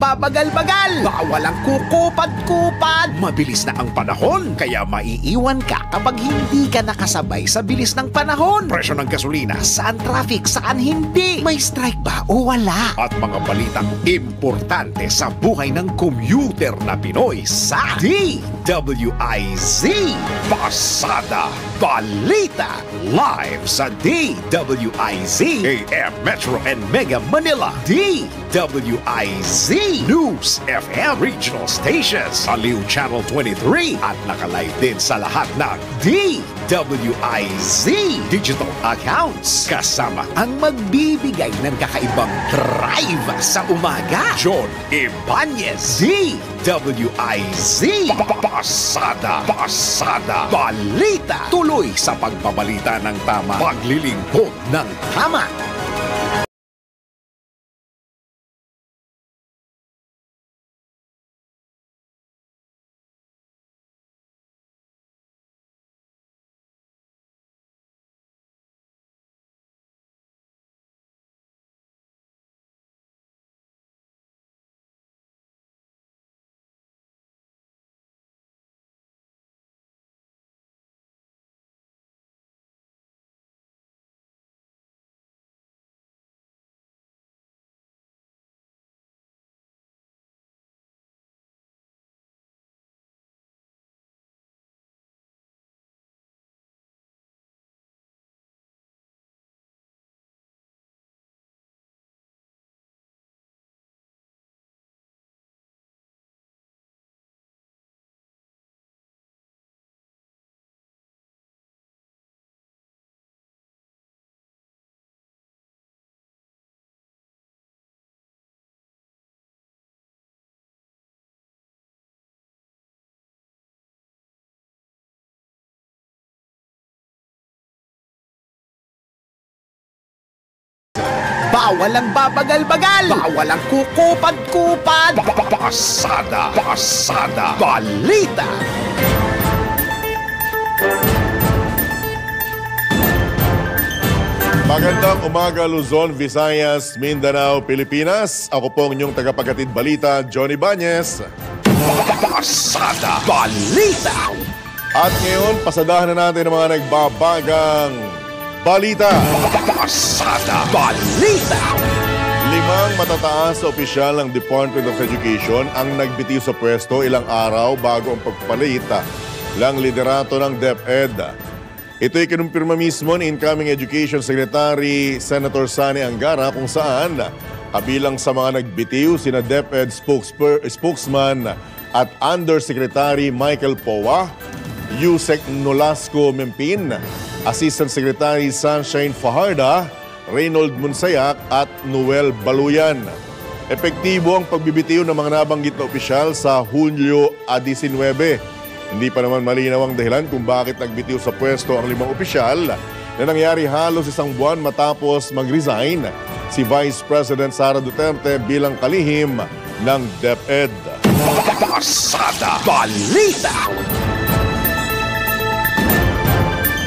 babagal-bagal, bawal ang kukupad-kupad. Mabilis na ang panahon, kaya maiiwan ka kapag hindi ka nakasabay sa bilis ng panahon. Presyo ng gasolina, saan traffic, saan hindi. May strike ba o wala? At mga balitang importante sa buhay ng commuter na Pinoy sa DWIZ Pasada Balita. Live sa DWIZ AM Metro and Mega Manila. DWIZ News FM Regional Stations, Aliw Channel 23 at nakalive din sa lahat ng DWIZ digital accounts. Kasama ang magbibigay ng kakaibang drive sa umaga, John Ibanez. DWIZ Pasada Balita. Tuloy sa pagbabalita ng tama, paglilingkod ng tama. Bawal ang babagal-bagal, bawal ang kukupad-kupad. Pasada Balita. Magandang umaga Luzon, Visayas, Mindanao, Pilipinas. Ako po ang inyong tagapaghatid balita, Johnny Ibanez. Pasada Balita. At ngayon, pasadahan na natin ang mga nagbabagang balita. Pasada Balita. 5 matataas na opisyal ng Department of Education ang nagbitiw sa pwesto ilang araw bago ang pagpapalit ng liderato ng DepEd. Ito'y kinumpirma mismo ni incoming Education Secretary Senator Sani Angara kung saan kabilang sa mga nagbitiw sina DepEd spokesman at Undersecretary Michael Powa, Yusek Nolasco Mempin, Assistant Secretary Sunshine Fajarda, Reynold Monsayak at Noel Baluyan. Epektibo ang pagbibitiw ng mga nabanggit na opisyal sa Hulyo 19. Hindi pa naman malinaw ang dahilan kung bakit nagbitiw sa pwesto ang 5 opisyal na nangyari halos 1 buwan matapos mag-resign si Vice President Sara Duterte bilang kalihim ng DepEd. Pasada Balita.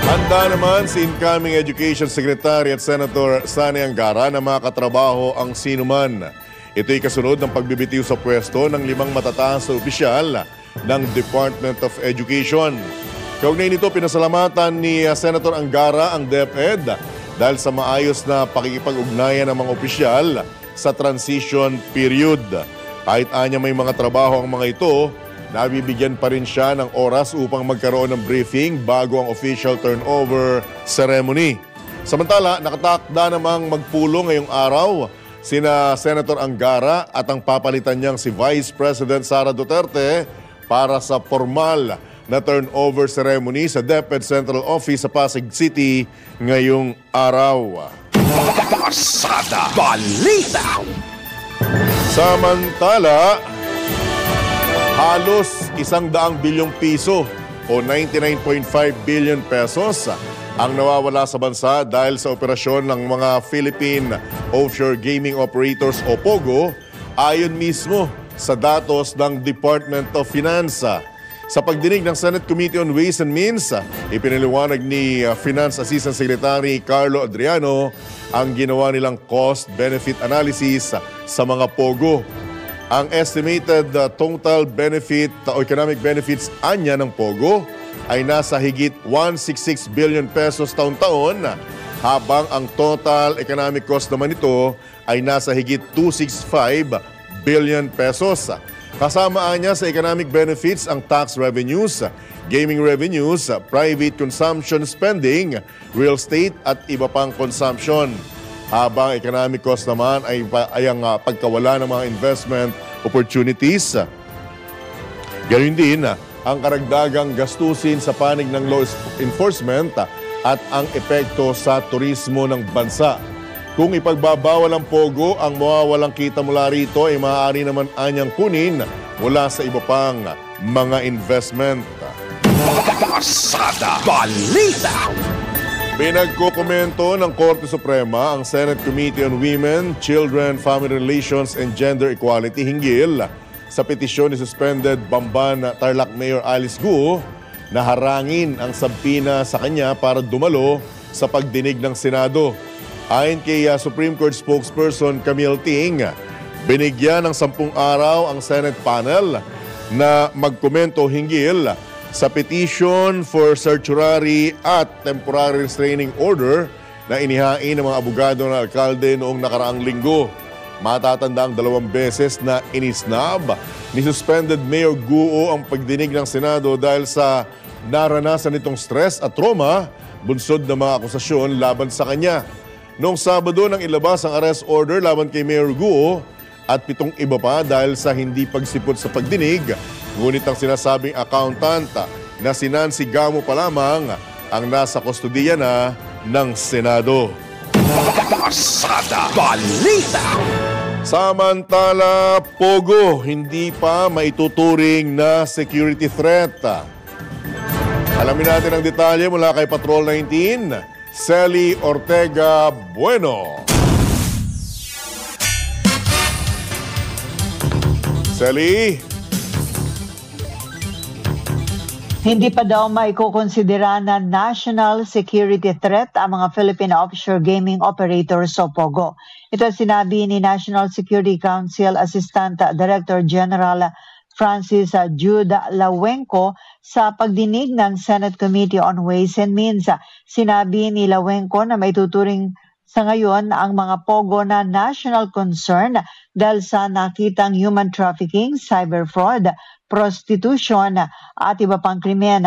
Handa naman si incoming Education Secretary at Senator Sani Angara na makatrabaho ang sinuman. Ito'y kasunod ng pagbibitiw sa pwesto ng 5 matataas na opisyal ng Department of Education. Kaugnay nito, pinasalamatan ni Senator Angara ang DepEd dahil sa maayos na pakikipag-ugnayan ng mga opisyal sa transition period. Kahit anya may mga trabaho ang mga ito, nabibigyan pa rin siya ng oras upang magkaroon ng briefing bago ang official turnover ceremony. Samantala, nakatakda namang magpulong ngayong araw sina Senator Angara at ang papalitan niyang si Vice President Sara Duterte para sa formal na turnover ceremony sa DepEd Central Office sa Pasig City ngayong araw. Pasada Balita. Samantala, halos 100 bilyong piso o 99.5 billion pesos ang nawawala sa bansa dahil sa operasyon ng mga Philippine Offshore Gaming Operators o POGO ayon mismo sa datos ng Department of Finance. Sa pagdinig ng Senate Committee on Ways and Means, ipinaliwanag ni Finance Assistant Secretary Carlo Adriano ang ginawa nilang cost-benefit analysis sa mga POGO. Ang estimated total benefit o economic benefits anya ng Pogo ay nasa higit 166 billion pesos taon-taon, habang ang total economic cost naman nito ay nasa higit 265 billion pesos. Kasama niya sa economic benefits ang tax revenues, gaming revenues, private consumption spending, real estate at iba pang consumption. Habang economic cost naman ay ang pagkawala ng mga investment opportunities. Gayun din ang karagdagang gastusin sa panig ng law enforcement at ang epekto sa turismo ng bansa. Kung ipagbabawal ang Pogo, ang mawawalang kita mula rito ay maaari naman anyang kunin mula sa iba pang mga investment. Pasada Balita! Pinagkukomento ng Korte Suprema ang Senate Committee on Women, Children, Family Relations and Gender Equality hinggil sa petisyon ni suspended Bamban Tarlac Mayor Alice Guo na harangin ang sabpina sa kanya para dumalo sa pagdinig ng Senado. Ayon kay Supreme Court spokesperson Camille Ting, binigyan ng 10 araw ang Senate panel na magkomento hinggil sa petition for certiorari at temporary restraining order na inihain ng mga abogado ng alkalde noong nakaraang linggo. Matatanda ang 2 beses na inisnab ni suspended Mayor Guo ang pagdinig ng Senado dahil sa naranasan nitong stress at trauma bunsod ng mga akusasyon laban sa kanya. Noong Sabado nang ilabas ang arrest order laban kay Mayor Guo at 7 iba pa dahil sa hindi pagsipot sa pagdinig. Ngunit ang sinasabing accountant na si Nancy Gamo pa lamang ang nasa kustodiya na ng Senado. Pasada Balita! Samantala, Pogo hindi pa maituturing na security threat. Alamin natin ang detalye mula kay Patrol 19, Sally Ortega Bueno. Sally? Hindi pa daw maikukonsidera na national security threat ang mga Philippine offshore gaming operators o POGO. Ito sinabi ni National Security Council Assistant Director General Francis Jude Lawenco sa pagdinig ng Senate Committee on Ways and Means. Sinabi ni Lawenco na may tuturing sa ngayon ang mga POGO na national concern dahil sa nakitang human trafficking, cyber fraud, prostitution at iba pang krimen.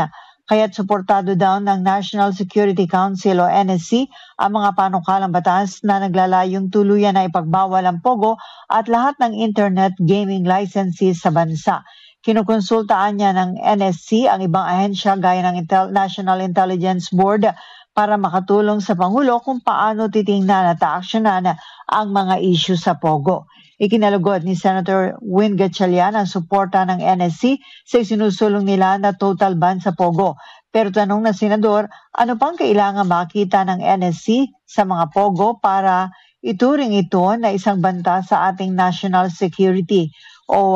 Kaya't suportado daw ng National Security Council o NSC ang mga panukalang batas na naglalayong tuluyan na ipagbawal ang POGO at lahat ng internet gaming licenses sa bansa. Kinukonsultaan niya ng NSC ang ibang ahensya gaya ng National Intelligence Board para makatulong sa Pangulo kung paano titingnan at aaksyonan ang mga issue sa POGO. Ikinalugod ni Senator Win Gatchalian ang suporta ng NSC sa isinusulong nila na total ban sa POGO. Pero tanong ng Senador, ano pang kailangan makita ng NSC sa mga POGO para ituring ito na isang banta sa ating national security o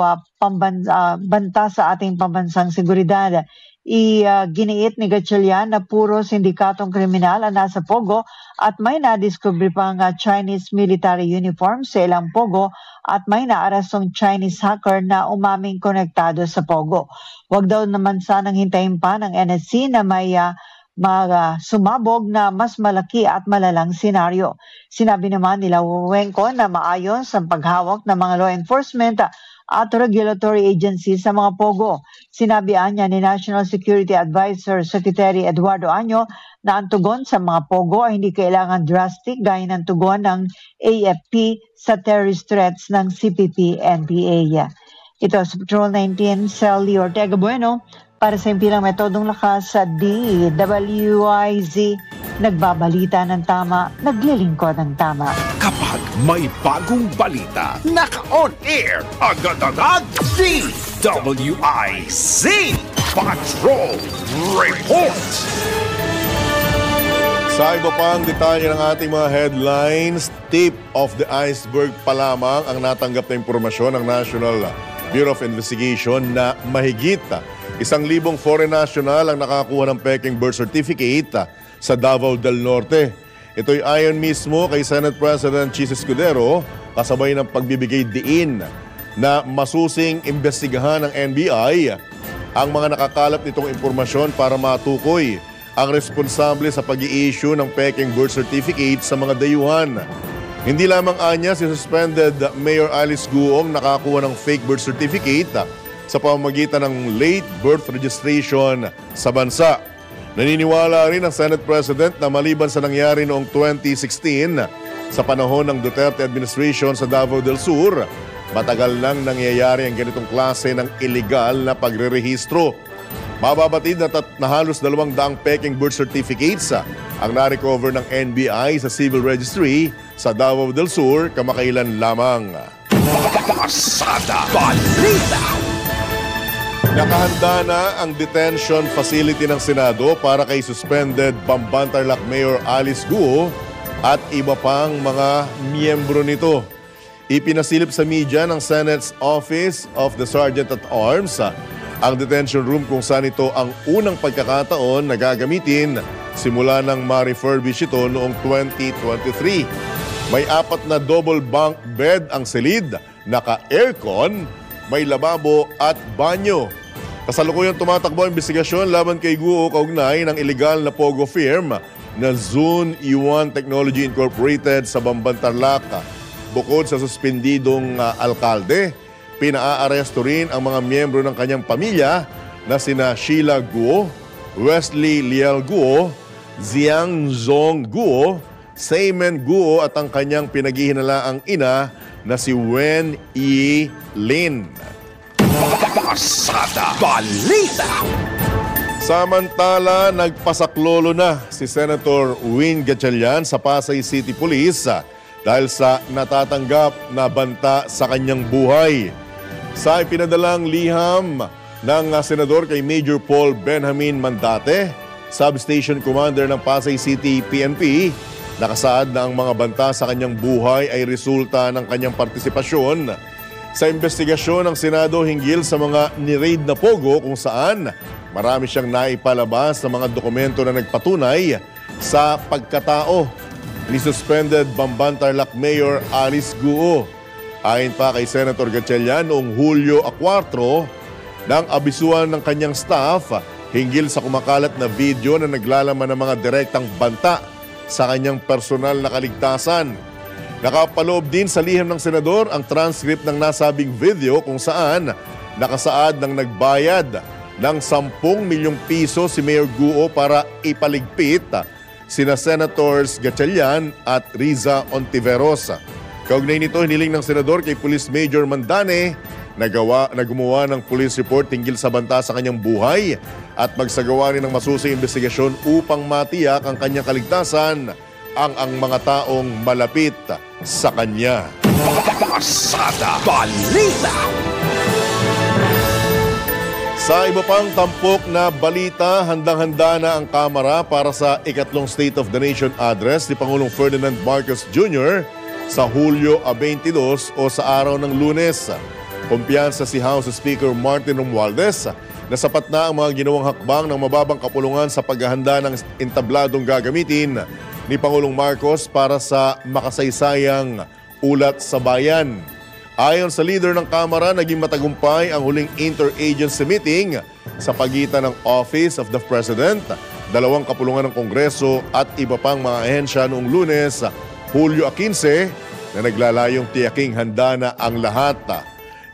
banta sa ating pambansang seguridad? Giniit ni Gatchalian na puro sindikatong kriminal ang nasa POGO at may nadiskubre pang Chinese military uniform sa ilang POGO at may naarestong Chinese hacker na umaming konektado sa POGO. Huwag daw naman sanang hintayin pa ng NSC na may sumabog na mas malaki at malalang senaryo. Sinabi naman ni Lawenco na maayos ang paghawak ng mga law enforcement at regulatory agencies sa mga POGO. Sinabihan niya ni National Security Advisor Secretary Eduardo Año na ang tugon sa mga POGO ay hindi kailangan drastic gaya ng tugon ng AFP sa terrorist threats ng CPP-NPA. Ito sa Patrol 19, Sally Ortega Bueno para sa impilang metodong lakas sa DWIZ. Nagbabalita ng tama, naglilingkod ng tama. Kapag may bagong balita, naka-on-air, agad-agad, DWIZ Patrol Report! Sa iba pang detalye ng ating mga headlines, tip of the iceberg pa lamang ang natanggap na impormasyon ng National Bureau of Investigation na mahigit 1,000 foreign national ang nakakuha ng peking birth certificate sa Davao del Norte. Ito'y ayon mismo kay Senate President Chis Escudero kasabay ng pagbibigay diin na masusing imbestigahan ng NBI ang mga nakakalap nitong impormasyon para matukoy ang responsable sa pag-i-issue ng peking birth certificate sa mga dayuhan. Hindi lamang anya si suspended Mayor Alice Guong nakakuha ng fake birth certificate sa pamamagitan ng late birth registration sa bansa. Naniniwala rin ang Senate President na maliban sa nangyari noong 2016 sa panahon ng Duterte administration sa Davao del Sur, matagal nang nangyayari ang ganitong klase ng illegal na pagrerehistro. Mababatid na halos 200 peking birth certificates ang na-recover ng NBI sa civil registry sa Davao del Sur kamakailan lamang. Pasada Balita! Nakahanda na ang detention facility ng Senado para kay suspended Bamban-Tarlac Mayor Alice Guo at iba pang mga miyembro nito. Ipinasilip sa media ng Senate's Office of the Sergeant at Arms ang detention room kung saan ito ang unang pagkakataon na gagamitin simula nang ma-refurbish ito noong 2023. May 4 na double bunk bed ang silid, naka-aircon, may lababo at banyo. Kasalukuyang tumatakbo ang investigasyon laban kay Guo kaugnay ng illegal na pogo firm na Zone E1 Technology Incorporated sa Bamban-Tarlac. Bukod sa suspendidong alkalde, pinaaresto rin ang mga miyembro ng kanyang pamilya na sina Sheila Guo, Wesley Liel Guo, Ziang Zong Guo, Seymen Guo at ang kanyang pinaghihinalaang ina na si Wen Yi Lin. Pasada Balita! Samantala, nagpasaklolo na si Senator Win Gatchalian sa Pasay City Police dahil sa natatanggap na banta sa kanyang buhay. Sa ipinadalang liham ng senador kay Major Paul Benjamin Mandate, Substation Commander ng Pasay City PNP, nakasaad na ang mga banta sa kanyang buhay ay resulta ng kanyang partisipasyon sa investigasyon ng Senado hinggil sa mga ni-raid na pogo kung saan marami siyang naipalabas na mga dokumento na nagpatunay sa pagkatao ni suspended Bamban-Tarlac Mayor Alice Guo. Ayon pa kay Senator Gatchalian, noong Hulyo 4 nang abisuan ng kanyang staff hinggil sa kumakalat na video na naglalaman ng mga direktang banta sa kanyang personal na kaligtasan. Nakapaloob din sa liham ng senador ang transcript ng nasabing video kung saan nakasaad ng nagbayad ng 10 milyong piso si Mayor Guo para ipaligpit sina Senators Gatchalian at Riza Ontiveros. Kaugnay nito, hiniling ng senador kay Police Major Mandane na gumawa ng police report hinggil sa banta sa kanyang buhay at magsagawa rin ng masusing investigasyon upang matiyak ang kanyang kaligtasan ang mga taong malapit sa kanya. Pasada Balita! Sa iba pang tampok na balita, handang-handa na ang Kamara para sa ikatlong State of the Nation address ni Pangulong Ferdinand Marcos Jr. sa Hulyo 22 o sa araw ng Lunes. Kumpiyansa si House Speaker Martin Romualdez na sapat na ang mga ginawang hakbang ng mababang kapulungan sa paghahanda ng entabladong gagamitin ni Pangulong Marcos para sa makasaysayang ulat sa bayan. Ayon sa leader ng Kamara, naging matagumpay ang huling interagency meeting sa pagitan ng Office of the President, dalawang kapulungan ng Kongreso at iba pang mga ahensya noong Lunes, Hulyo 15, na naglalayong tiyaking handa na ang lahat.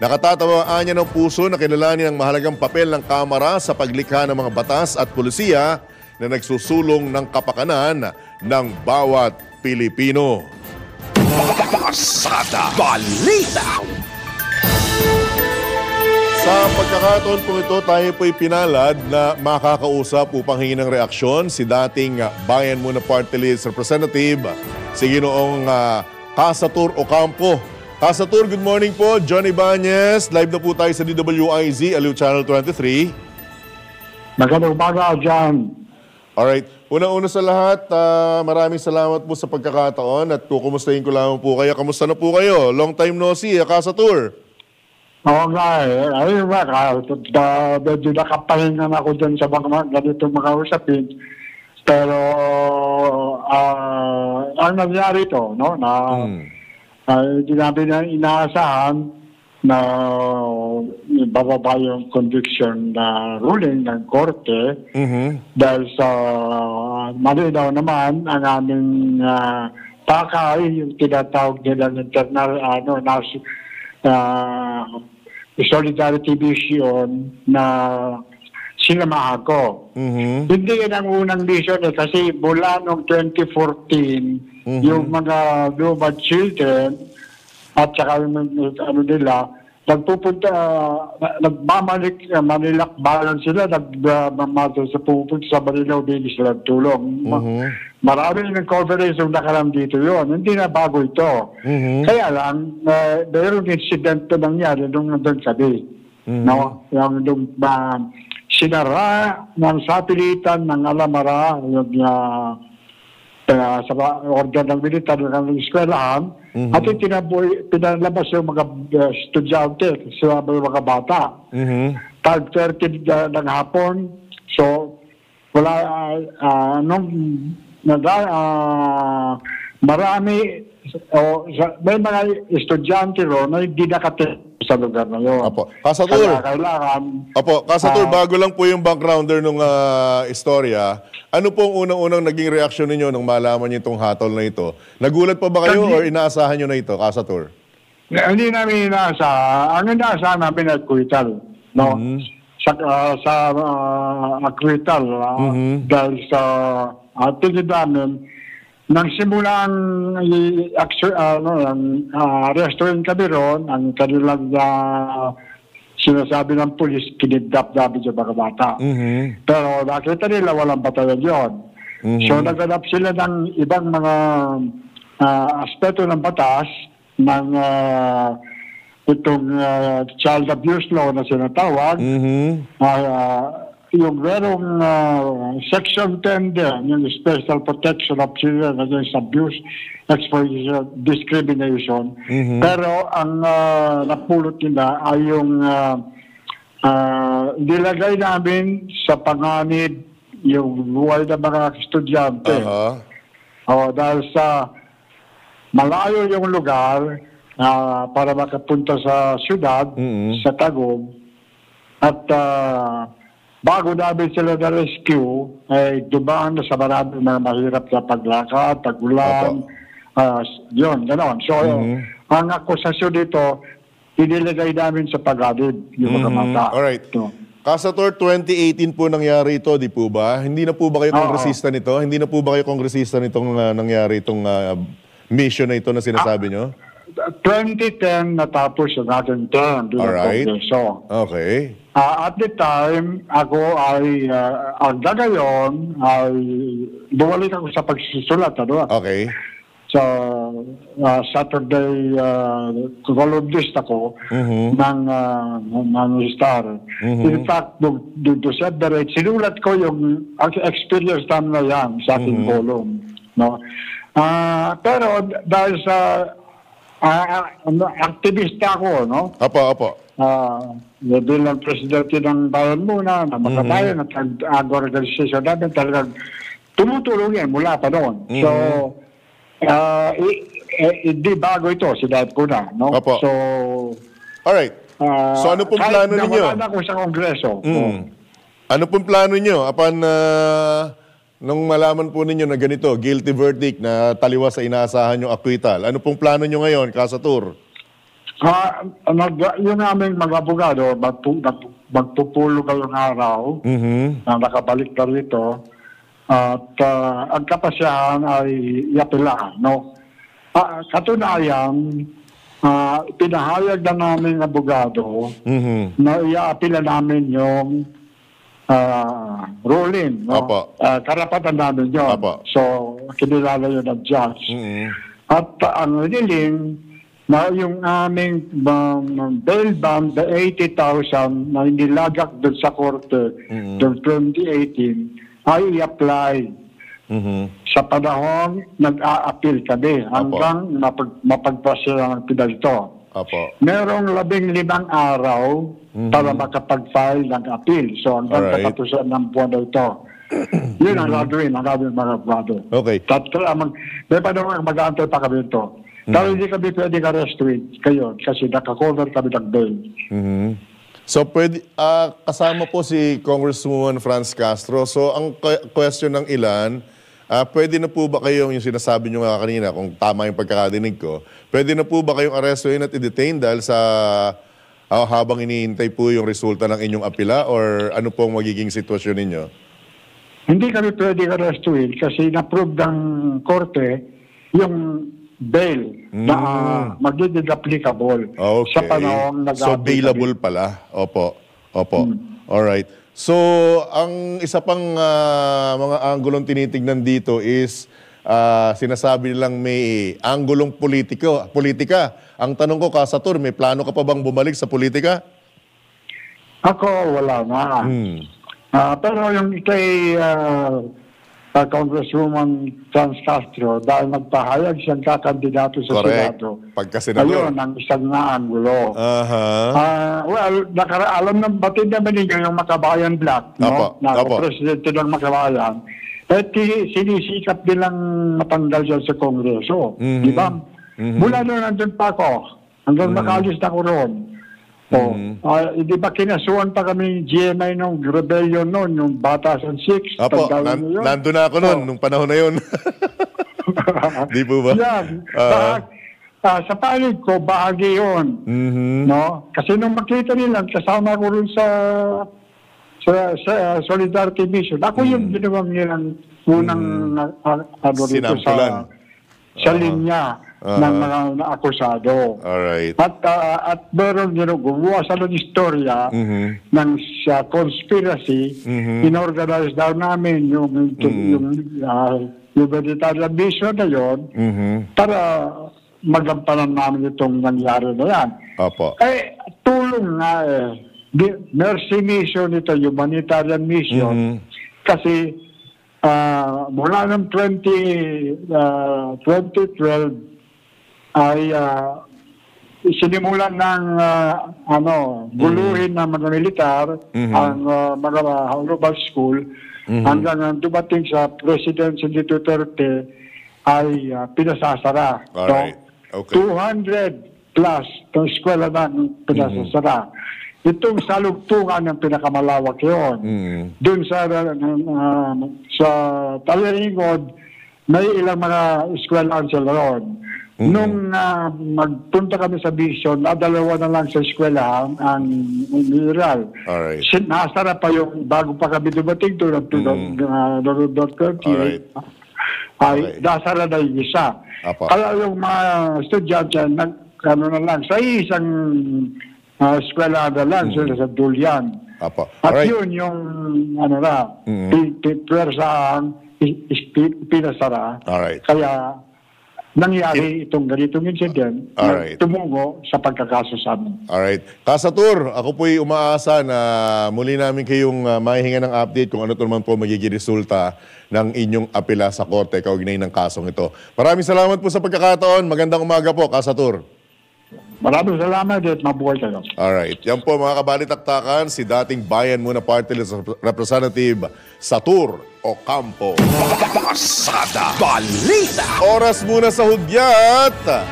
Nakatatawaan niya ng puso na kilalanin ang mahalagang papel ng Kamara sa paglikha ng mga batas at pulisiya na nagsusulong ng kapakanan ng bawat Pilipino. Pasada Balita! Sa pagkakataon po ito, tayo po'y pinalad na makakausap upang hingin ng reaksyon si dating Bayan Muna Party List Representative, si Ginoong Casatur Ocampo. Casatur, good morning po. Johnny Bañez, live na po tayo sa DWIZ, Aliw Channel 23. Magandang umaga, John. Alright. Una-una sa lahat, maraming salamat po sa pagkakataon at kukumustahin ko lamang po kayo. Kamusta na po kayo? Long time no see, Casatur. Oo nga eh. Ayun ba, medyo nakapahinga na ako dyan sa mga ganitong mga usapin. Pero ang nangyari ito, no, na hindi namin inaasahan na bababa yung conviction na ruling ng korte dahil sa malinaw naman ang aming pakay, yung tinatawag nila ng internal solidarity mission na sinamahan ko. Hindi yan ang unang mission kasi mula noong 2014 yung mga lumad children at saka ano nila, nagpupunta, manilakbalan sila, sa pupunta sa Manila, hindi sila tulong. Marami ng conference yung nakaram dito yon. Hindi na bago ito. Kaya lang, mayroong incident na nangyari nung nandun kami. No? Yung sinara ng sapilitan ng Alamara, yung sa order ng militar ng eskwelahan, at pinalabas yung mga estudyante sa mga bata. 5:30 ng hapon, so wala, marami, may mga estudyante ro na hindi nakatin sa lugar na yun. Apo. Kasatur, bago lang po yung backgrounder ng istorya, ano pong unang-unang naging reaksyon ninyo nung malaman niyo itong hatol na ito? Nagulat pa ba kayo or inaasahan niyo na ito, Kasatur? Hindi namin inaasahan. Ang inaasahan namin ay acquittal. No? Sa acquittal. Dahil sa tingin namin, nang simulang arrestuin kami ron, ang kanilang sinasabi ng pulis, kinidnap namin yung mga bata. Pero nakita nila walang batayan yun. So naghanap sila ng ibang mga aspeto ng batas ng itong child abuse law na sinatawag. Yung merong Section 10 din, yung Special Protection of Children Against Abuse, Exploitation, Discrimination. Pero ang napulot nila ay yung nilagay namin sa panganib yung buhay ng mga estudyante. Dahil sa malayo yung lugar para makapunta sa syudad, sa Tagum, at bago namin sila na-rescue, ay dumaan na sa maraming mga mahirap na paglakad, pagulan, yun, gano'n. So, ang akusasyon dito, iniligay namin sa pag-adib, yung mga mata. Alright. Kasator, 2018 po nangyari ito, di po ba? Hindi na po ba kayo kongresista nito? Hindi na po ba kayo kongresista nitong nangyari itong mission na ito na sinasabi nyo? 2010 natapos yung ating term. Alright. Okay. At the time, ako ay, hanggang ngayon, ay bumalik ako sa pagsusulat. Okay. Sa Saturday, columnist ako ng Star. In fact, noong December 8, sinulat ko yung experience namin na yan sa ating column. No? Pero dahil sa aktivista ako, no? Apo. Bilang presidente ng bayan muna, na mga bayan at organization namin talagang tumutulong yan mula pa noon. So, hindi bago ito, sinabi ko na, no? Apo. So, alright. So, ano pong plano ninyo? Kahit nawala na ako sa Kongreso. Ano pong plano ninyo upon nung malaman po ninyo na ganito, guilty verdict na taliwas sa inaasahan yung acquittal? Ano pong plano nyo ngayon, Kasatur? Yung aming mga abogado, magpupulo ngayong araw na nakabalik na rito at ang kapasyahan ay iapilaan. No? Katunayan, pinahayag na namin abogado na iaapila namin yung ruling. No? Karapatan namin yun. So, kinilala yun ng judge. At ang niling na yung aming bail bond, the 80,000 na nilagak doon sa korte noong 2018, ay i-apply. Sa panahon, nag-a-appeal kami hanggang mapagpasya ng pinalito. Merong 15 araw para makapag-file ng appeal. So, hanggang katapusan ng buwan na ito. Yun ang gagawin ng aming mga abogado. Okay. May panahon mag-aantay pa kami ito. Pero hindi kami pwedeng arrestuin kayo kasi nakakover kami ng bail. So, kasama po si Congresswoman Franz Castro. So, ang question ng ilan, pwede na po ba kayong, yung sinasabi nyo nga kanina, kung tama yung pagkakadinig ko, pwede na po ba kayong arrestuin at i-detain dahil sa habang iniintay po yung resulta ng inyong apila or ano pong magiging sitwasyon ninyo? Hindi kami pwedeng arrestuin kasi na-prove ng korte yung bail na magiging applicable sa panahon So, bailable pala. Opo. Alright. So, ang isa pang mga anggulong tinitignan dito is sinasabi nilang may anggulong politika. Ang tanong ko, Kasatur, may plano ka pa bang bumalik sa politika? Ako, wala na. Pero yung kay Congresswoman Franz Castro, dahil nagpahayag siyang kakandidato sa Senado. Pagka-senador. Ayun, ang isang naanggulo. Well, alam ng batid naman ninyo yung Makabayan Black, no? Na presidente ng Makabayan. At sinisikap nilang matanggal siya sa Kongreso. Di ba? Mula noon, nandun pa ako. Hanggang makalis na ko roon. Di ba kinasuhan pa kami GMI nung rebellion noon, yung Batasan 6. Apo, nandun na ako noon, nung panahon na yun. Di po ba? Yan. Sa panig ko, bahagi yun. No? Kasi nung makita nila, kasama ko rin sa Solidarity Mission. Ako yung ginawang nilang unang sinampulan sa linya ng mga akusado. Alright. At meron gumawa sa ng istorya ng conspiracy, inorganize daw namin yung humanitarian mission na yun para magampanan namin itong nangyari na yan. Opo. Tulong nga mercy mission ito, humanitarian mission, kasi mula ng 2012 ay sinimulan ng guluhin ng mga militar ang mga global school hanggang dumating sa presidency ni Duterte ay pinasasara. Alright. Okay. 200 plus ng eskwela na pinasasara. Itong salugtungan ng pinakamalawak yun. Doon sa Talingod, may ilang mga eskwelahan sila ron. Nung magpunta kami sa Vision, dalawa na lang sa eskwelahan ang mineral. Alright. Nasara pa yung bago pa kami dumating doon, nasara na yung isa. Kaya yung mga estudyante, na lang, sa isang eskwelahan na lang, sila sa Dulian. At yun yung, pwersahan, pinasara. Alright. Kaya, nangyari itong ganitong incident na tumungo sa pagkakaso sa amin. Alright. Kasatur, ako po'y umaasa na muli namin kayong mahihinga ng update kung ano naman po magiging resulta ng inyong apela sa korte kaugnay ng kasong ito. Maraming salamat po sa pagkakataon. Magandang umaga po, Kasatur. Maraming salamat at mabuhay kayo. Alright. Yan po mga kabalitaktakan, si dating Bayan Muna Party List Representative Satur Ocampo. Pasada Balita. Oras muna sa hudyat.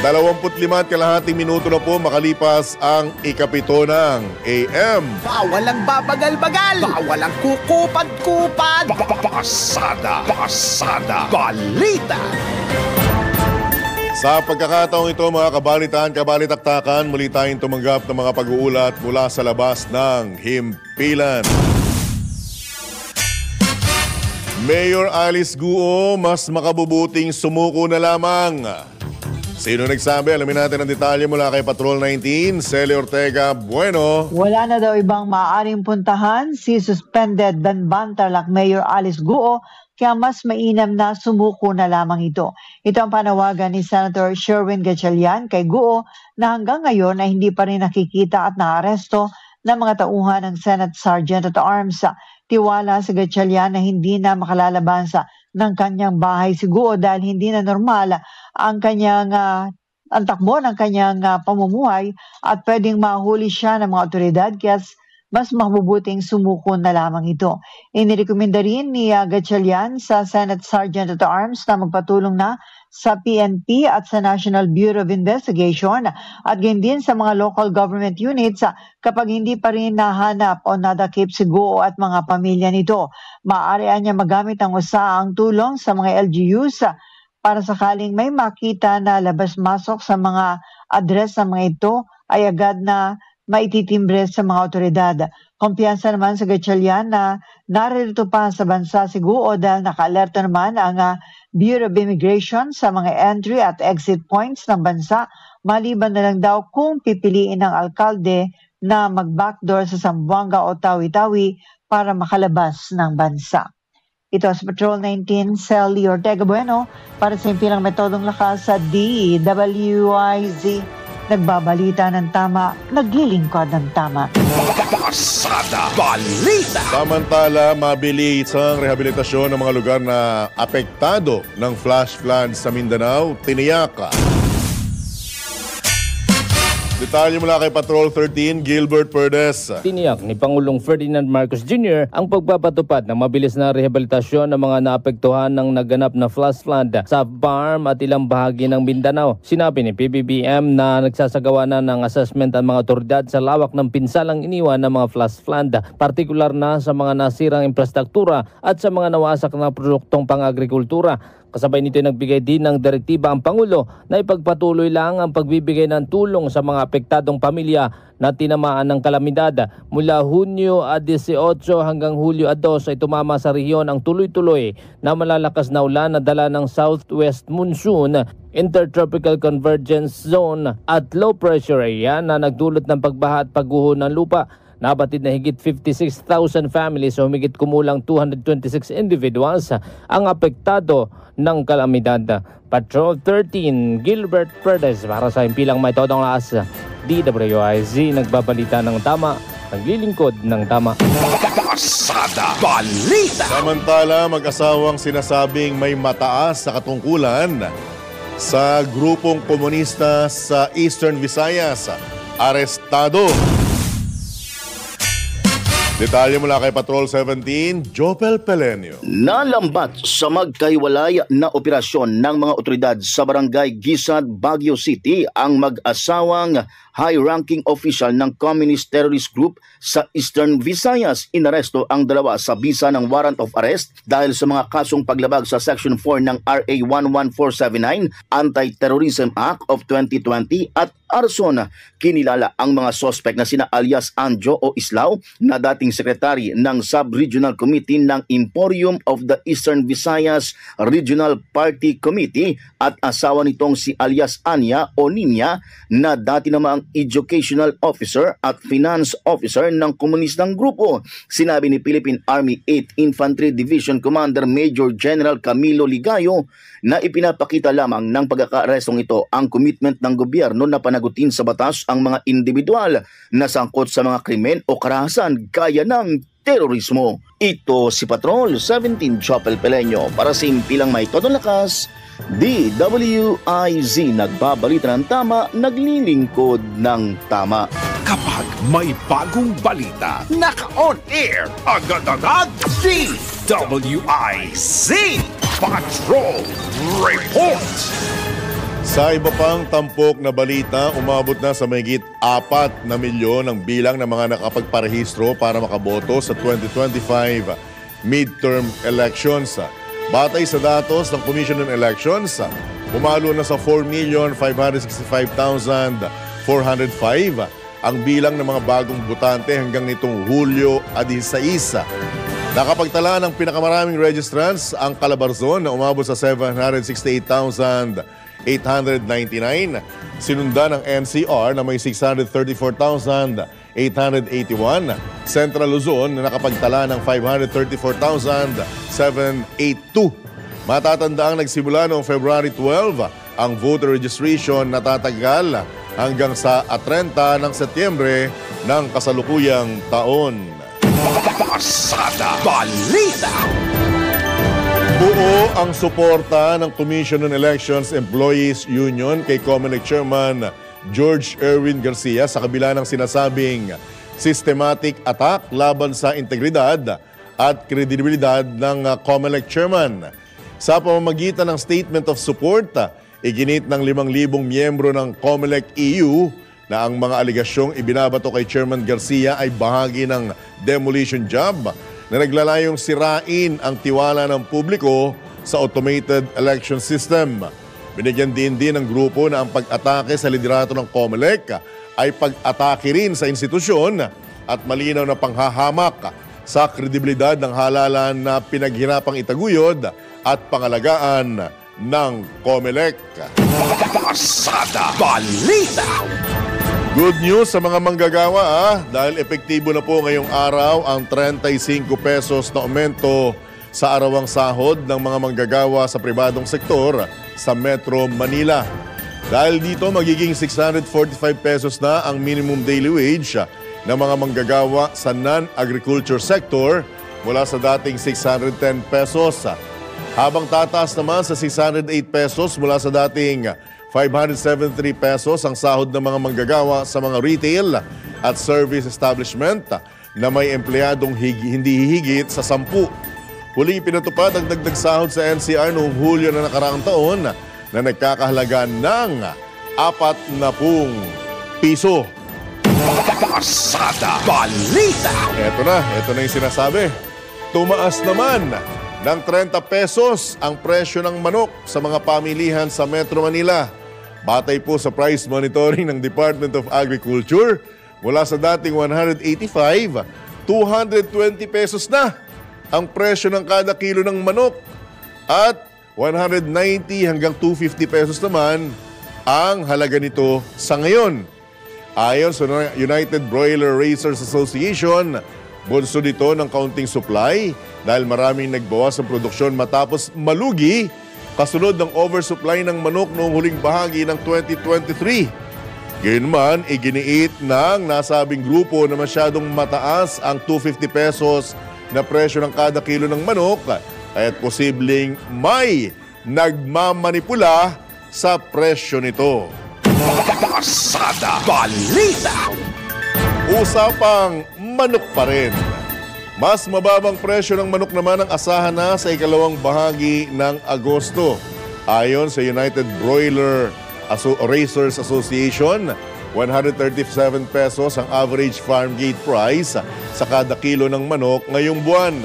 25 minuto na po makalipas ang ikapito ng AM. Bawal ang babagal-bagal. Bawal ang kukupad-kupad. Pasada Balita. Sa pagkakataong ito mga kabalitaktakan, muli tayong tumanggap ng mga pag-uulat mula sa labas ng himpilan. Mayor Alice Guo, mas makabubuting sumuko na lamang. Sino nagsabi? Alamin natin ang detalye mula kay Patrol 19, Celi Ortega Bueno. Wala na daw ibang maaaring puntahan si suspended Banbantarlac Mayor Alice Guo, kaya mas mainam na sumuko na lamang ito. Ito ang panawagan ni Senator Sherwin Gatchalian kay Guo na hanggang ngayon ay hindi pa rin nakikita at naaresto ng mga tauhan ng Senate Sergeant at Arms. Tiwala sa Gatchalian na hindi na makalalabas ng kanyang bahay si Guo dahil hindi na normal ang kanyang ang takbo ng kanyang pamumuhay at pwedeng mahuli siya ng mga otoridad kaya mas mabubuting sumuko na lamang ito. Inirekomenda rin ni Gatchalian sa Senate Sergeant at Arms na magpatulong na sa PNP at sa National Bureau of Investigation at gayon din sa mga local government units kapag hindi pa rin nahanap o nadakip si Guo at mga pamilya nito. Maaari niya magamit ang usaang tulong sa mga LGUs para sakaling may makita na labas-masok sa mga address ng mga ito ay agad na maititimbre sa mga otoridad. Kumpiyansa naman sa Gatchalian na naririto pa sa bansa si Guo dahil naka-alerto naman ang Bureau of Immigration sa mga entry at exit points ng bansa, maliban na lang daw kung pipiliin ng alkalde na mag-backdoor sa Zamboanga o Tawi-Tawi para makalabas ng bansa. Ito sa Patrol 19, Sally Ortega Bueno para sa impilang metodong lakas sa DWIZ. Nagbabalita ng tama, naglilingkod ng tama. Pasada Balita! Samantala, mabilis ang rehabilitasyon ng mga lugar na apektado ng flash flood sa Mindanao, tiniyaka. Detalye mula kay Patrol 13, Gilbert Perdes. Tiniyak ni Pangulong Ferdinand Marcos Jr. ang pagpapatupad ng mabilis na rehabilitasyon ng mga naapektuhan ng naganap na flash flood sa farm at ilang bahagi ng Mindanao. Sinabi ni PBBM na nagsasagawa na ng assessment ang mga otoridad sa lawak ng pinsalang iniwan ng mga flash flood, partikular na sa mga nasirang infrastruktura at sa mga nawasak na produktong pang-agrikultura. Kasabay nito nagbigay din ng direktiba ang Pangulo na ipagpatuloy lang ang pagbibigay ng tulong sa mga apektadong pamilya na tinamaan ng kalamidad. Mula Hunyo 18 hanggang Hulyo 2 ay tumama sa rehiyon ang tuloy-tuloy na malalakas na ulan na dala ng southwest monsoon, intertropical convergence zone at low pressure area na nagdulot ng pagbaha at pagguho ng lupa. Nabatid na higit 56,000 families o humigit kumulang 226 individuals ang apektado ng kalamidad. Patrol 13, Gilbert Perdes para sa impilang may todong lakas. DWIZ nagbabalita ng tama, naglilingkod ng tama. Pasada Balita! Samantala, mag-asawang sinasabing may mataas sa katungkulan sa grupong komunista sa Eastern Visayas, arestado. Detalye mula kay Patrol 17, Jopel Pelenio. Nalambat sa magkahiwalay na operasyon ng mga otoridad sa Barangay Gisad, Baguio City ang mag-asawang high-ranking official ng Communist Terrorist Group sa Eastern Visayas. Inaresto ang dalawa sa bisa ng warrant of arrest dahil sa mga kasong paglabag sa Section 4 ng RA 11479, Anti-Terrorism Act of 2020 at arson. Kinilala ang mga sospek na sina alias Anjo o Islao na dating sekretary ng Sub-Regional Committee ng Emporium of the Eastern Visayas Regional Party Committee at asawa nitong si alias Anya o Ninya na dati namang Educational Officer at Finance Officer ng komunistang grupo. Sinabi ni Philippine Army 8th Infantry Division Commander Major General Camilo Ligayo na ipinapakita lamang ng pagkakaarestong ito ang commitment ng gobyerno na panagutin sa batas ang mga individual na sangkot sa mga krimen o karahasan gaya ng terorismo. Ito si Patrol 17 Chopel Pelenyo para sa impilang may todong lakas. DWIZ nagbabalita ng tama, naglilingkod ng tama. Kapag may bagong balita, naka-on air, agad-agad, DWIZ Patrol Report! Sa iba pang tampok na balita, umabot na sa mahigit 4 na milyon ang bilang ng mga nakapagparehistro para makaboto sa 2025 midterm elections. Batay sa datos ng Commission on Elections, pumalo na sa 4,565,405 ang bilang ng mga bagong botante hanggang nitong Hulyo 16. Nakapagtala ng pinakamaraming registrants ang Calabarzon na umabot sa 768,899. Sinunda ng NCR na may 634,881. Central Luzon na nakapagtala ng 534,782. Matatandaang nagsimula noong February 12 ang voter registration na tatagal hanggang sa 30 ng Setyembre ng kasalukuyang taon. Pasada Balita! Buo ang suporta ng Commission on Elections Employees Union kay COMELEC Chairman George Erwin Garcia sa kabila ng sinasabing systematic attack laban sa integridad at kredibilidad ng COMELEC chairman. Sa pamamagitan ng statement of support, iginit ng 5,000 miyembro ng COMELEC EU na ang mga aligasyong ibinabato kay Chairman Garcia ay bahagi ng demolition job na naglalayong sirain ang tiwala ng publiko sa automated election system. Binigyan din ng grupo na ang pag-atake sa liderato ng COMELEC ay pag-atake rin sa institusyon at malinaw na panghahamak sa kredibilidad ng halalan na pinaghirapang itaguyod at pangalagaan ng COMELEC. Pasada Balita! Good news sa mga manggagawa dahil epektibo na po ngayong araw ang 35 pesos na aumento sa arawang sahod ng mga manggagawa sa pribadong sektor sa Metro Manila. Dahil dito magiging 645 pesos na ang minimum daily wage ng mga manggagawa sa non-agriculture sector mula sa dating 610 pesos. Habang tataas naman sa 608 pesos mula sa dating 573 pesos ang sahod ng mga manggagawa sa mga retail at service establishment na may empleyadong hindi hihigit sa 10. Huling pinatupad ang dagdag sahod sa NCR noong Hulyo na nakaraang taon na nagkakahalaga ng 40 piso. Pasada Balita! Ito na yung sinasabi. Tumaas naman ng 30 pesos ang presyo ng manok sa mga pamilihan sa Metro Manila. Batay po sa price monitoring ng Department of Agriculture, mula sa dating 185, 220 pesos na ang presyo ng kada kilo ng manok at 190 hanggang 250 pesos naman ang halaga nito sa ngayon. Ayon sa United Broiler Raisers Association, bunso dito ng kaunting supply dahil maraming nagbawas sa produksyon matapos malugi kasunod ng oversupply ng manok noong huling bahagi ng 2023. Gayunman, iginiit ng nasabing grupo na masyadong mataas ang 250 pesos na presyo ng kada kilo ng manok kaya't posibleng may nagmamanipula sa presyo nito. Pasada Balita! Usapang manok pa rin. Mas mababang presyo ng manok naman ang asahan na sa ikalawang bahagi ng Agosto. Ayon sa United Broiler Raisers Association, 137 pesos ang average farm gate price sa kada kilo ng manok ngayong buwan.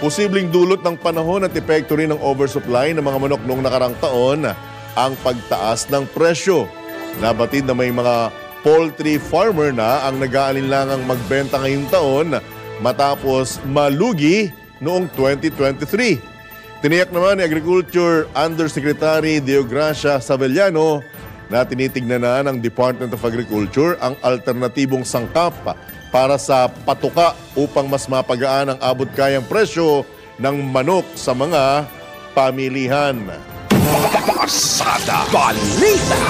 Posibleng dulot ng panahon at epekto rin ng oversupply ng mga manok noong nakarang taon ang pagtaas ng presyo. Nabatid na may mga poultry farmer na ang nag-aalinlangang magbenta ngayong taon matapos malugi noong 2023. Tiniyak naman ni Agriculture Undersecretary Deogracia Savellano na tinitignan na ng Department of Agriculture ang alternatibong sangkap para sa patuka upang mas mapagaan ang abot-kayang presyo ng manok sa mga pamilihan. Pasada Balita!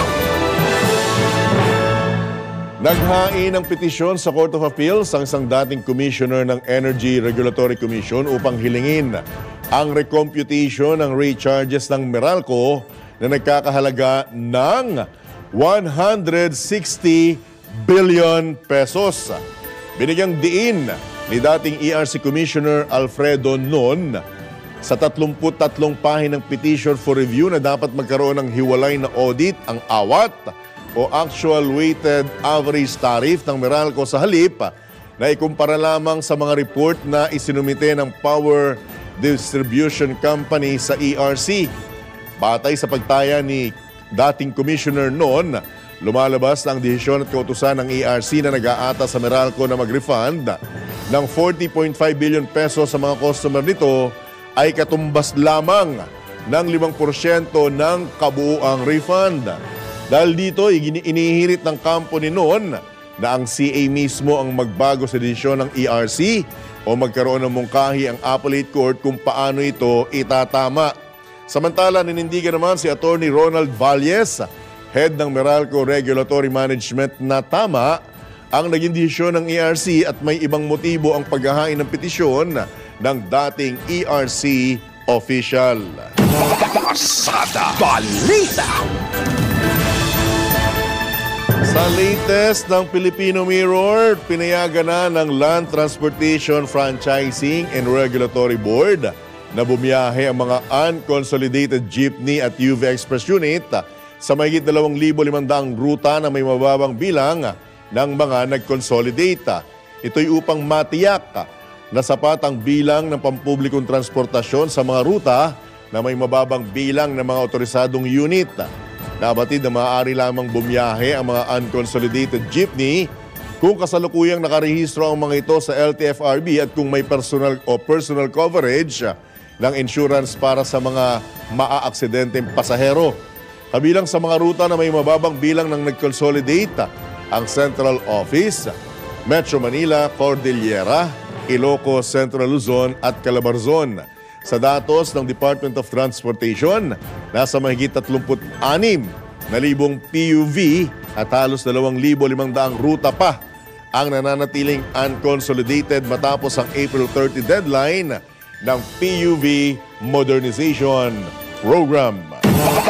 Naghain ng petisyon sa Court of Appeals ang isang dating commissioner ng Energy Regulatory Commission upang hilingin ang recomputation ng rate charges ng Meralco na nagkakahalaga ng 160 billion pesos. Binigyang diin ni dating ERC Commissioner Alfredo Non sa 33 pahinang petition for review na dapat magkaroon ng hiwalay na audit ang awat o actual weighted average tariff ng Meralco sa halip na ikumpara lamang sa mga report na isinumite ng Power Distribution Company sa ERC. Batay sa pagtaya ni dating Commissioner noon, lumalabas na ang desisyon at kautusan ng ERC na nag-aata sa Meralco na mag-refund ng 40.5 billion pesos sa mga customer nito ay katumbas lamang ng 5% ng kabuuang refund. Dahil dito, inihirit ng kampo ni noon na ang CA mismo ang magbago sa desisyon ng ERC o magkaroon ng mungkahi ang appellate court kung paano ito itatama. Samantala, ninindigan naman si Attorney Ronald Valles, head ng Meralco Regulatory Management, na tama ang naging desisyon ng ERC at may ibang motibo ang paghahain ng petisyon ng dating ERC official. Pasada Balita! Sa latest ng Filipino Mirror, pinayagan na ng Land Transportation Franchising and Regulatory Board na bumiyahe ang mga unconsolidated jeepney at UV Express unit sa mahigit 2,500 ruta na may mababang bilang ng mga nag-consolidate. Ito'y upang matiyak na sapat ang bilang ng pampublikong transportasyon sa mga ruta na may mababang bilang ng mga otorisadong unit. Nabatid na maaari lamang bumiyahe ang mga unconsolidated jeepney kung kasalukuyang nakarehistro ang mga ito sa LTFRB at kung may personal coverage ng insurance para sa mga maaaksidenteng pasahero. Kabilang sa mga ruta na may mababang bilang ng nag-consolidate ang Central Office, Metro Manila, Cordillera, Ilocos, Central Luzon at Calabarzon. Sa datos ng Department of Transportation, nasa mahigit 36,000 PUV at halos 2,500 ruta pa ang nananatiling unconsolidated matapos ang April 30 deadline ng PUV Modernization Program.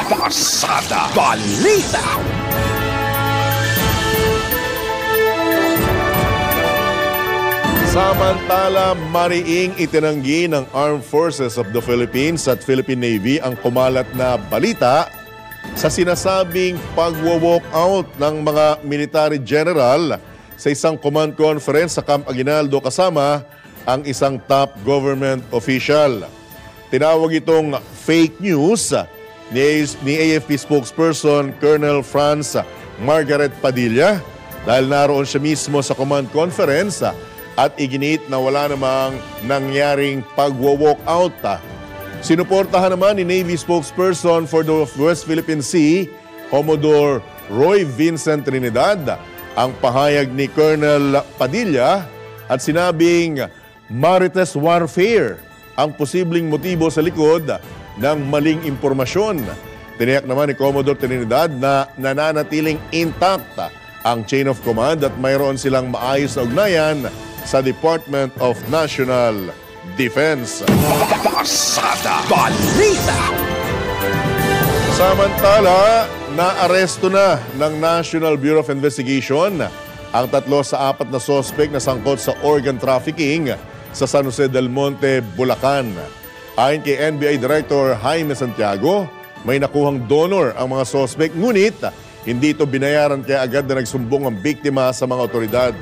Pasada Balita. Samantala, mariing itinanggi ng Armed Forces of the Philippines at Philippine Navy ang kumalat na balita sa sinasabing pagwo-walk out ng mga military general sa isang command conference sa Camp Aguinaldo kasama ang isang top government official. Tinawag itong fake news ni AFP spokesperson Colonel Franz Margaret Padilla dahil naroon siya mismo sa command conference at iginit na wala namang nangyaring pagwo-walk out. Sinuportahan naman ni Navy spokesperson for the West Philippine Sea, Commodore Roy Vincent Trinidad, ang pahayag ni Colonel Padilla at sinabing marites warfare ang posibleng motibo sa likod ng maling impormasyon. Tiniyak naman ni Commodore Trinidad na nananatiling intact ang chain of command at mayroon silang maayos na ugnayan sa Department of National Defense. Pasada Balita. Samantala, naaresto na ng National Bureau of Investigation ang 3 sa 4 na sospek na sangkot sa organ trafficking sa San Jose del Monte, Bulacan. Ayon kay NBI Director Jaime Santiago, may nakuhang donor ang mga sospek ngunit hindi ito binayaran kaya agad na nagsumbong ang biktima sa mga otoridad.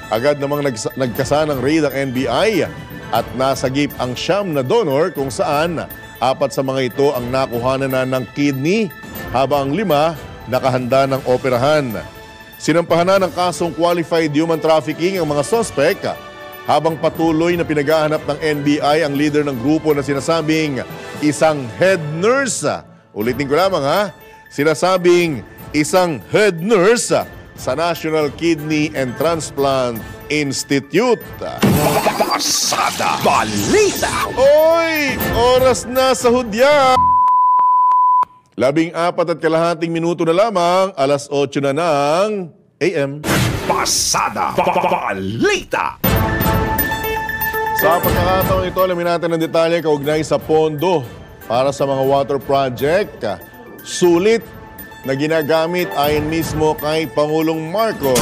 Agad namang nagkasanang raid ang NBI at nasagip ang 9 na donor kung saan 4 sa mga ito ang nakuhanan na ng kidney habang 5 nakahanda ng operahan. Sinampahan na ng kasong qualified human trafficking ang mga sospek habang patuloy na pinaghahanap ng NBI ang leader ng grupo na sinasabing isang head nurse. Ulitin ko lamang sinasabing isang head nurse sa National Kidney and Transplant Institute. Pasada Balita. Oy! Oras na sa hudya! 14.5 minuto na lamang, 8:00 na ng AM. Pasada Balita. Sa pagkakataong ito, alamin natin ang detalye kaugnay sa pondo para sa mga water project. Sulit na ginagamit ayon mismo kay Pangulong Marcos.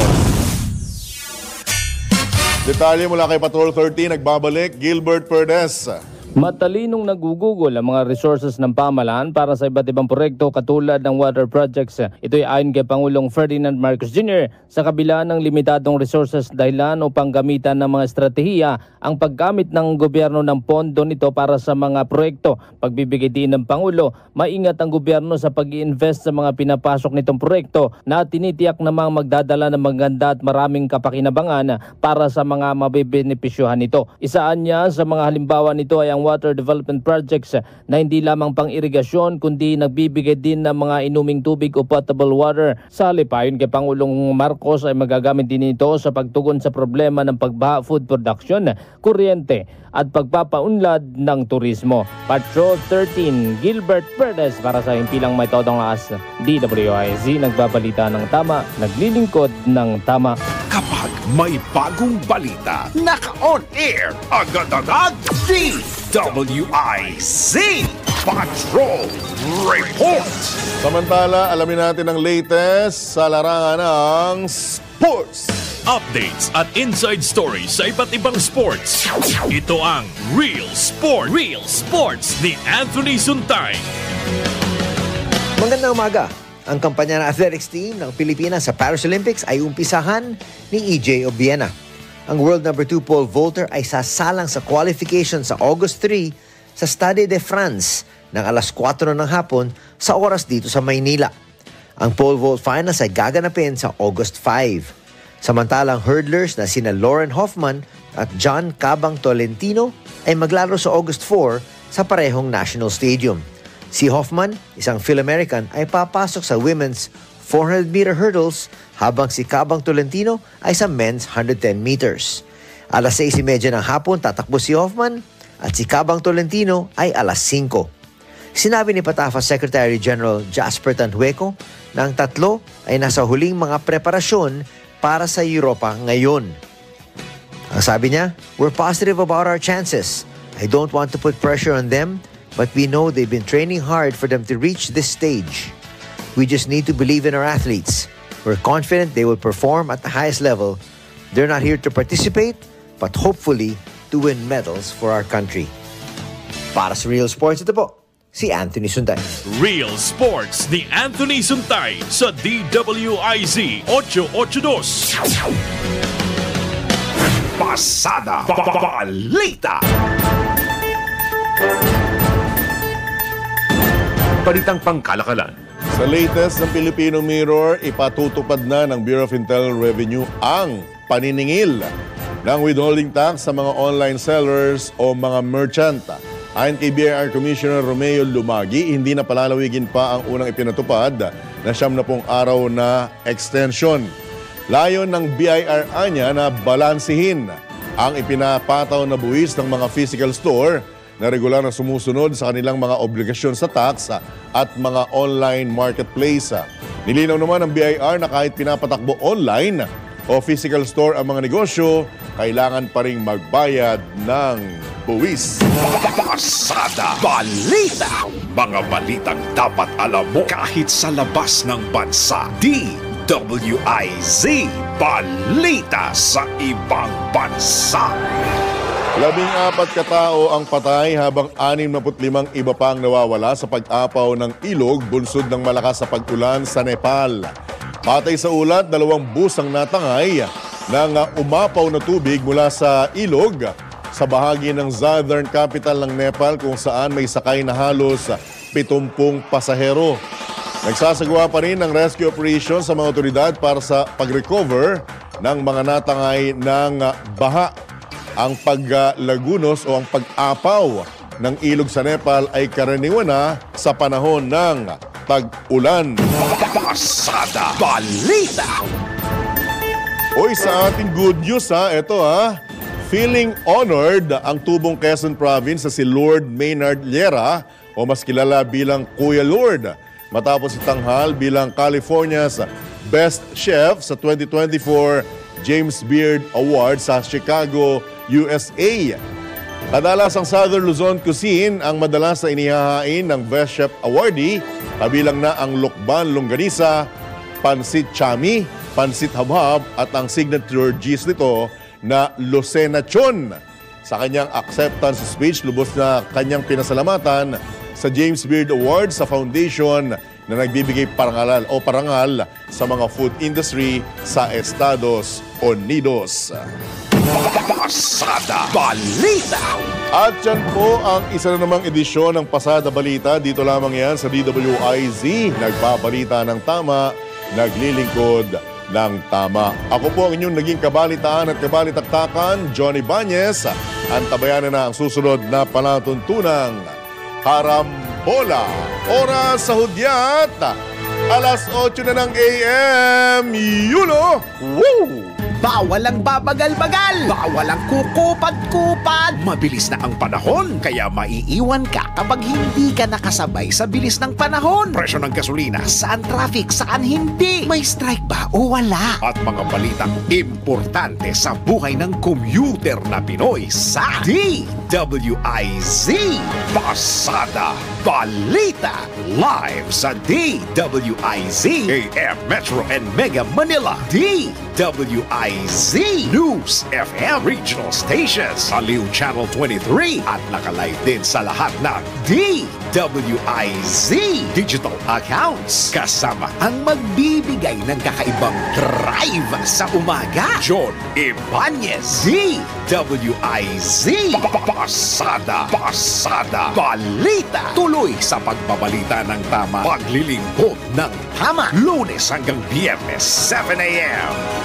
Detalye mula kay Patrol 13, nagbabalik Gilbert Perdes. Matalinong nagugugol ang mga resources ng pamahalaan para sa iba't ibang proyekto katulad ng water projects. Ito'y ayon kay Pangulong Ferdinand Marcos Jr. sa kabila ng limitadong resources dahilan upang gamitan ng mga estratehiya ang paggamit ng gobyerno ng pondo nito para sa mga proyekto. Pagbibigay din ng Pangulo, maingat ang gobyerno sa pag-i-invest sa mga pinapasok nitong proyekto na tinitiyak namang magdadala ng maganda at maraming kapakinabangan para sa mga mabibenepisyohan nito. Isaan niya sa mga halimbawa nito ay ang water development projects na hindi lamang pang irigasyon kundi nagbibigay din ng mga inuming tubig o potable water. Sa halip, ayon kay Pangulong Marcos ay magagamit din ito sa pagtugon sa problema ng pagbaha, food production, kuryente at pagpapaunlad ng turismo. Patrol 13, Gilbert Perdes para sa himpilang may todong lakas. DWIZ, nagbabalita ng tama, naglilingkod ng tama. Kapag may bagong balita, naka-on air, agad-agad, DWIZ! Patrol Report. Samantala, alamin natin ang latest sa larangan ng sports. Updates at inside stories sa iba't ibang sports. Ito ang Real Sport. Real Sports ni Anthony Suntay. Magandang umaga. Ang kampanya ng athletics team ng Pilipinas sa Paris Olympics ay umpisahan ni EJ Obiena. Ang world number 2 pole vaulter ay sasalang sa qualification sa August 3 sa Stade de France ng alas 4 ng hapon sa oras dito sa Maynila. Ang pole vault finals ay gaganapin sa August 5. Samantalang hurdlers na sina Lauren Hoffman at John Cabang Tolentino ay maglaro sa August 4 sa parehong National Stadium. Si Hoffman, isang Phil-American, ay papasok sa women's 400-meter hurdles habang si Cabang Tolentino ay sa men's 110 meters. Alas 6:30 ng hapon tatakbo si Hoffman at si Cabang Tolentino ay alas 5. Sinabi ni PATAFA Secretary General Jasper Tanhueco na ang tatlo ay nasa huling mga preparasyon para sa Europa ngayon. Ang sabi niya, "We're positive about our chances. I don't want to put pressure on them, but we know they've been training hard for them to reach this stage. We just need to believe in our athletes. We're confident they will perform at the highest level. They're not here to participate, but hopefully to win medals for our country." Para sa Real Sports, ito po, si Anthony Suntay. Real Sports ni Anthony Suntay sa DWIZ 882. Pasada Balita. Balitang pangkalakalan. Sa latest ng Filipino Mirror, ipatutupad na ng Bureau of Internal Revenue ang paniningil ng withholding tax sa mga online sellers o mga merchant. Ayon kay BIR Commissioner Romeo Lumagi, hindi na palalawigin pa ang unang ipinatupad na 70 araw na extension. Layon ng BIR anya na balansihin ang ipinapataw na buwis ng mga physical store na regular na sumusunod sa kanilang mga obligasyon sa tax at mga online marketplace. Nilinaw naman ng BIR na kahit pinapatakbo online o physical store ang mga negosyo, kailangan pa ring magbayad ng buwis. Pasada Balita. Mga balitang dapat alam mo kahit sa labas ng bansa. DWIZ Balita sa ibang bansa. 14 katao ang patay habang 65 iba pang nawawala sa pag-apaw ng ilog bunsod ng malakas sa pag-ulan sa Nepal. Patay sa ulat, 2 busang natangay ng umapaw na tubig mula sa ilog sa bahagi ng southern capital ng Nepal kung saan may sakay na halos 70 pasahero. Nagsasagawa pa rin ng rescue operation sa mga otoridad para sa pag-recover ng mga natangay ng baha. Ang paglagunos o ang pag-apaw ng ilog sa Nepal ay karaniwan na sa panahon ng tag-ulan. Pasada Balita. Oy, sa ating good news ito feeling honored ang tubong Quezon Province sa si Lord Maynard Llera o mas kilala bilang Kuya Lord matapos itanghal bilang California's Best Chef sa 2024 James Beard Award sa Chicago, USA. Kadalas ang Southern Luzon cuisine ang madalas na inihahain ng Best Chef Awardee, kabilang na ang lukban longganisa, pansit chami, pansit habhab at ang signature dish nito na Lucena Chon. Sa kanyang acceptance speech, lubos na kanyang pinasalamatan sa James Beard Award sa foundation na nagbibigay parangal sa mga food industry sa Estados Unidos. Pasada Balita. At yan po ang isa na namang edisyon ng Pasada Balita. Dito lamang yan sa DWIZ. Nagbabalita ng tama, naglilingkod ng tama. Ako po ang inyong naging kabalitaan at kabalitaktakan, Johnny Bañez. Antabayanan na ang susunod na palatuntunang Karambola. Oras sa hudyat, alas 8 na ng AM. Yuno! Woo! Bawal ang babagal-bagal. Bawal ang kukupad-kupad. Mabilis na ang panahon, kaya maiiwan ka kapag hindi ka nakasabay sa bilis ng panahon. Presyo ng gasolina, saan traffic, saan hindi. May strike ba o wala? At mga balitang importante sa buhay ng commuter na Pinoy sa DWIZ Pasada Balita live sa DWIZ AM Metro and Mega Manila, DWIZ News FM Regional Stations, Aliw Channel 23 at nakalive din sa lahat ng DWIZ digital accounts kasama ang magbibigay ng kakaibang drive sa umaga, John Ibanez, DWIZ Pasada Balita, tuloy sa pagbabalita ng tama, paglilingkod ng tama, Lunes hanggang Biyernes 7 a.m.